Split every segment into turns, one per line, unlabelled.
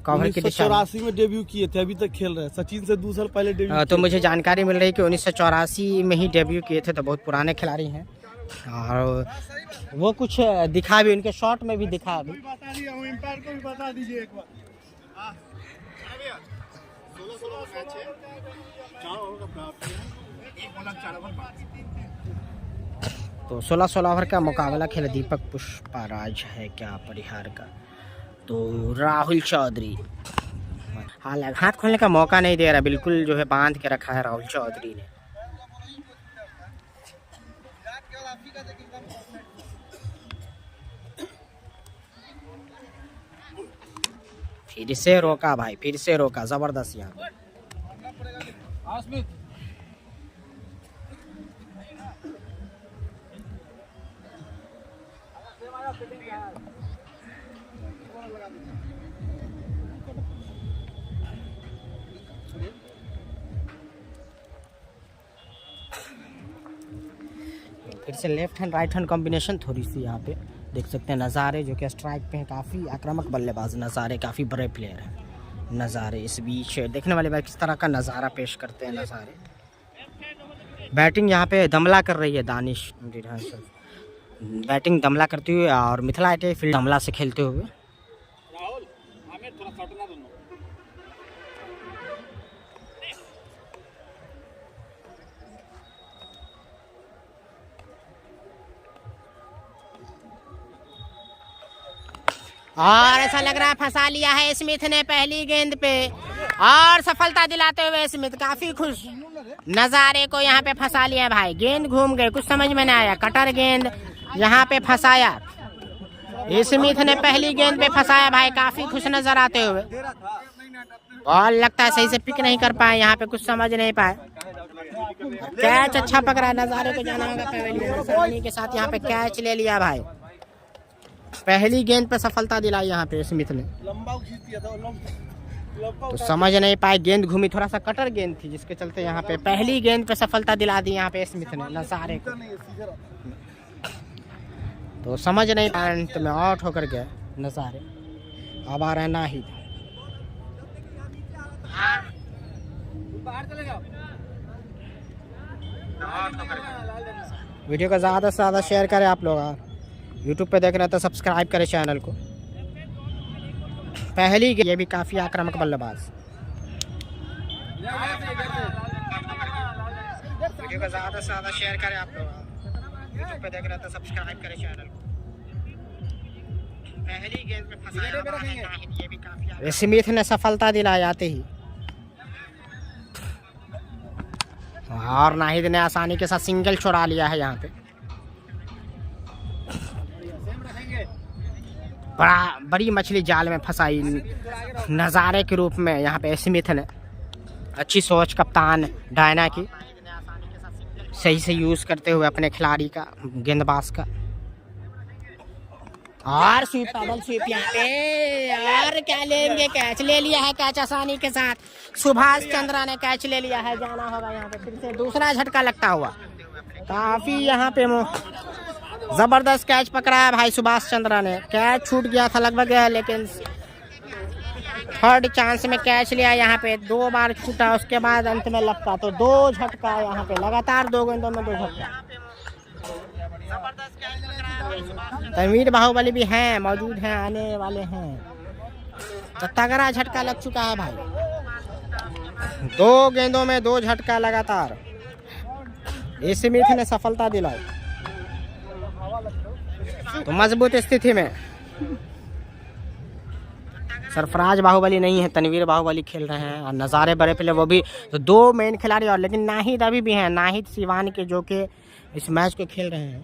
1984 में डेब्यू किए थे, अभी तक खेल रहे हैं। सचिन से 2 साल पहले डेब्यू
तो मुझे जानकारी मिल रही है कि 1984 में ही डेब्यू किए थे, तो बहुत पुराने खिलाड़ी हैं। और वो कुछ दिखा भी, उनके शॉट में भी दिखा भी।
बता दीजिए एक बार।
तो 16 ओवर का मुकाबला खेला दीपक पुष्पराज है क्या परिहार का। तो राहुल चौधरी हालांकि हाथ खोलने का मौका नहीं दे रहा, बिल्कुल जो है बांध के रखा है राहुल चौधरी ने। फिर से रोका भाई, फिर से रोका, जबरदस्त यहाँ। फिर से left hand right hand combination थोड़ी सी यहाँ पे देख सकते हैं। नज़ारे जो कि स्ट्राइक पे हैं, काफ़ी आक्रामक बल्लेबाज नज़ारे, काफ़ी बड़े प्लेयर हैं नज़ारे। इस बीच देखने वाले भाई किस तरह का नज़ारा पेश करते हैं नज़ारे। बैटिंग यहाँ पे दमला कर रही है दानिश, बैटिंग दमला करते हुए और मिथिला ITI फील्ड दमला से खेलते हुए। और ऐसा लग रहा है फंसा लिया है स्मिथ ने पहली गेंद पे और सफलता दिलाते हुए स्मिथ काफी खुश। नजारे को यहाँ पे फंसा लिया भाई, गेंद घूम गए, कुछ समझ में नहीं आया। कटर गेंद यहाँ पे फंसाया स्मिथ ने, पहली गेंद पे फंसाया भाई, काफी खुश नजर आते हुए। और लगता है सही से पिक नहीं कर पाए यहाँ पे, कुछ समझ नहीं पाए। कैच अच्छा पकड़ा, नजारे को जाना होगा पवेलियन के साथ। यहाँ पे कैच ले लिया भाई, पहली गेंद पे सफलता दिलाई यहाँ पे स्मिथ ने। तो समझ नहीं पाए, गेंद घूमी, थोड़ा सा कटर गेंद थी जिसके चलते यहाँ पे पहली गेंद पे सफलता दिला दी यहाँ पे स्मिथ ने नजारे को। तो समझ नहीं पाए, अंत में आउट होकर गए नजारे। अब आ रहा है नाहिद। वीडियो को ज़्यादा से ज़्यादा शेयर करें आप लोग। यूट्यूब पे देख रहे हैं तो सब्सक्राइब करें चैनल को। पहली ये भी काफ़ी आक्रामक बल्लेबाज। वीडियो को ज़्यादा से ज़्यादा शेयर करें आप लोग। यूट्यूब पे देख रहे हैं तो सब्सक्राइब करें चैनल को। पहली गेंद पे फंसाया, ये भी काफ़ी। स्मिथ ने सफलता दिलाई आते ही और नाहिद ने आसानी के साथ सिंगल चुरा लिया है यहाँ पे। बड़ी मछली जाल में फंसाई नज़ारे के रूप में यहाँ पे स्मिथ ने। अच्छी सोच कप्तान डायना की, सही से यूज़ करते हुए अपने खिलाड़ी का, गेंदबाज का। और स्वीप, डबल स्वीप यहाँ पे, और क्या लेंगे, कैच ले लिया है, कैच आसानी के साथ। सुभाष चंद्रा ने कैच ले लिया है, जाना होगा यहाँ पे। फिर से दूसरा झटका लगता हुआ, काफ़ी यहाँ पे जबरदस्त कैच पकड़ा है भाई सुभाष चंद्रा ने। कैच छूट गया था लगभग, लेकिन थर्ड चांस में कैच लिया। यहाँ पे 2 बार छूटा, उसके बाद अंत में लगता तो 2 झटका यहाँ पे लगातार 2 गेंदों में 2 झटका। तनवीर बाहुबली भी हैं, मौजूद हैं, आने वाले हैं। तो तगड़ा झटका लग चुका है भाई, 2 गेंदों में 2 झटका लगातार। स्मिथ ने सफलता दिलाई तो मजबूत स्थिति में। सरफराज बाहुबली नहीं है, तनवीर बाहुबली खेल रहे हैं और नज़ारे बड़े प्ले वो भी। तो 2 मेन खिलाड़ी और, लेकिन नाहिद अभी भी हैं, नाहिद सिवान के, जो कि इस मैच को खेल रहे हैं।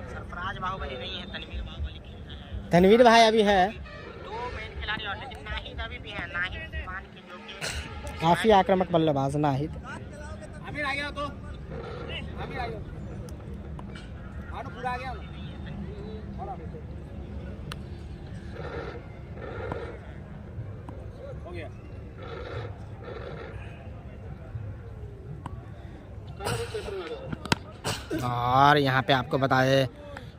सरफराज बाहुबली नहीं है, तनवीर बाहुबली खेल रहे हैं। तनवीर भाई अभी है, 2 मेन खिलाड़ी और, लेकिन नाहिद अभी भी है, नाहिद सिवान के, जो कि काफी आक्रामक बल्लेबाज नाहिद। और यहाँ पे आपको बता दें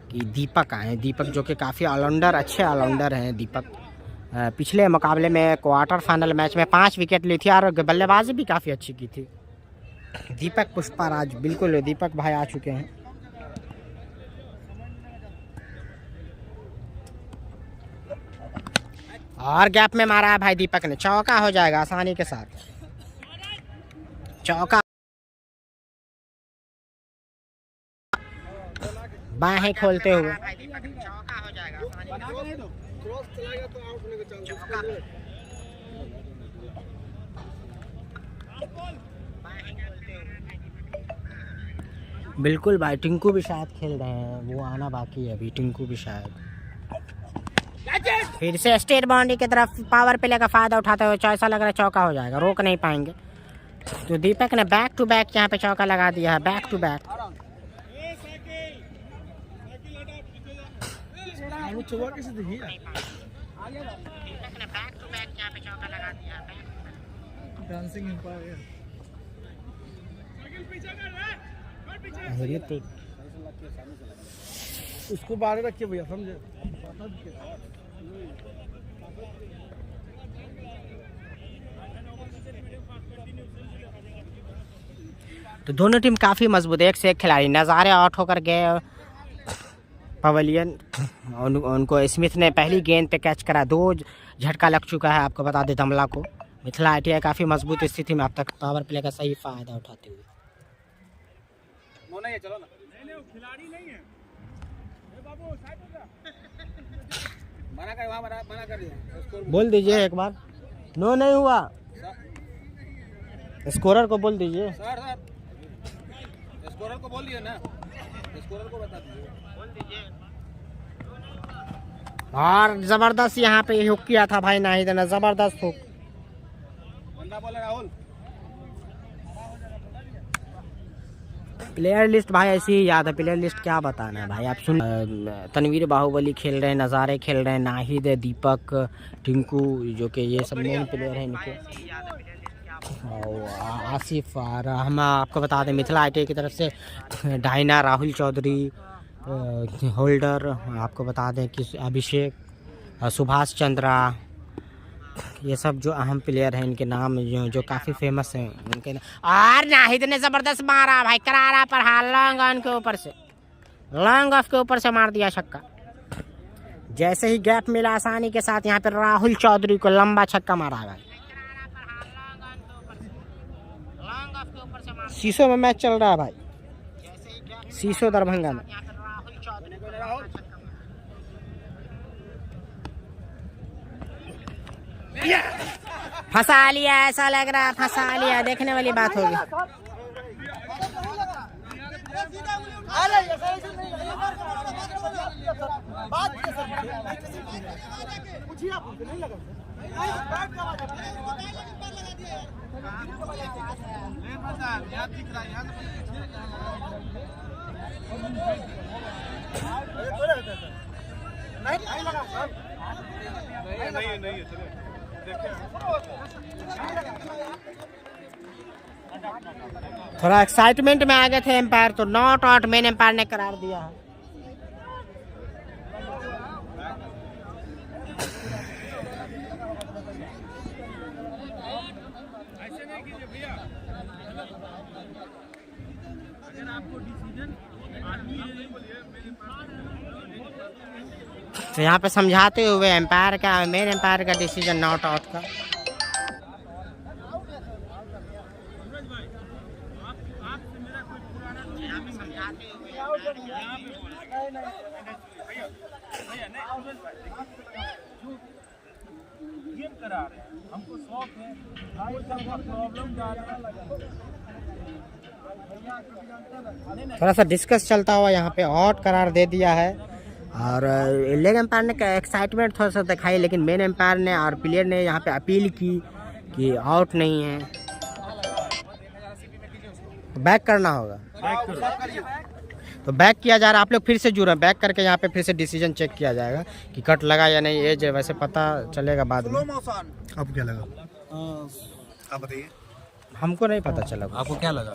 कि दीपक आए, दीपक जो कि काफ़ी ऑलराउंडर, अच्छे ऑलराउंडर हैं दीपक। पिछले मुकाबले में क्वार्टर फाइनल मैच में 5 विकेट ली थी और बल्लेबाजी भी काफ़ी अच्छी की थी। दीपक पुष्पाराज, बिल्कुल दीपक भाई आ चुके हैं। और गैप में मारा है भाई दीपक ने, चौका हो जाएगा आसानी के साथ, चौका। बाहें खोलते हुए चौका हो जाएगा आसानी के। बिल्कुल भाई, टिंकू भी शायद खेल रहे हैं, वो आना बाकी है अभी, टिंकू भी शायद। फिर से स्टेट बाउंड्री की तरफ पावर प्ले का फायदा उठाते हुए ऐसा लग रहा है चौका हो जाएगा, रोक नहीं पाएंगे। तो दीपक ने बैक टू बैक यहाँ पे चौका लगा दिया है, बैक टू बैक।
उसको बाहर रखिए भैया, समझे।
तो दोनों टीम काफ़ी मजबूत, एक से एक खिलाड़ी। नज़ारे आउट होकर गए पवेलियन, उनको स्मिथ ने पहली गेंद पे कैच करा, 2 झटका लग चुका है। आपको बता दें दमला को। मिथिला ITI काफ़ी मजबूत स्थिति में अब तक पावर प्ले का सही फायदा उठाते हुए।
चलो ना, खिलाड़ी नहीं है बाबू, मना कर
बोल दीजिए एक बार, नो नहीं हुआ, स्कोरर को बोल दीजिए।
सर स्कोरर को बोल दिए ना, स्कोरर को बता दीजिए।
और जबरदस्त यहाँ पे हुक किया था भाई नाहिद ने, जबरदस्त हुक।
राहुल
प्लेयर लिस्ट भाई ऐसी ही याद है, प्लेयर लिस्ट क्या बताना है भाई, आप सुन। तनवीर बाहुबली खेल रहे हैं, नज़ारे खेल रहे हैं, नाहिद, दीपक, टिंकू, जो कि ये सब मेन प्लेयर हैं इनके। आसिफ, और हम आपको बता दें मिथिला ITI की तरफ से डायना, राहुल चौधरी, होल्डर, आपको बता दें कि अभिषेक, सुभाष चंद्रा, ये सब जो अहम प्लेयर हैं, इनके नाम जो काफ़ी फेमस हैं उनके नाम। और नाहिद ने ज़बरदस्त मारा भाई, करारा पर हाल, लॉन्ग ऑन के ऊपर से, लॉन्ग ऑफ के ऊपर से मार दिया छक्का। जैसे ही गैप मिला आसानी के साथ यहाँ पर राहुल चौधरी को लंबा छक्का मारा भाई। शीशो में मैच चल रहा है भाई, शीशो दरभंगा में। फंसा लिया, ऐसा लग रहा है फंसा लिया, देखने वाली बात होगी। नहीं थोड़ा एक्साइटमेंट में आ गए थे एम्पायर, तो नॉट आउट मेन एम्पायर ने करार दिया है। तो यहाँ पे समझाते हुए एम्पायर का, मेन एम्पायर का डिसीजन नॉट आउट का।
हमको शौक है, प्रॉब्लम
थोड़ा सा डिस्कस चलता हुआ यहाँ पे आउट करार दे दिया है। और लेग एम्पायर ने एक्साइटमेंट थोड़ा सा दिखाई, लेकिन मेन एम्पायर ने और प्लेयर ने यहाँ पे अपील की कि आउट नहीं है, तो बैक करना होगा। तो बैक किया जा रहा है, आप लोग फिर से जुड़े, बैक करके यहाँ पे फिर से डिसीजन चेक किया जाएगा कि कट लगा या नहीं। एज वैसे पता चलेगा बाद में।
आपको क्या लगा? आप बताइए।
हमको नहीं पता चला।
आपको क्या लगा?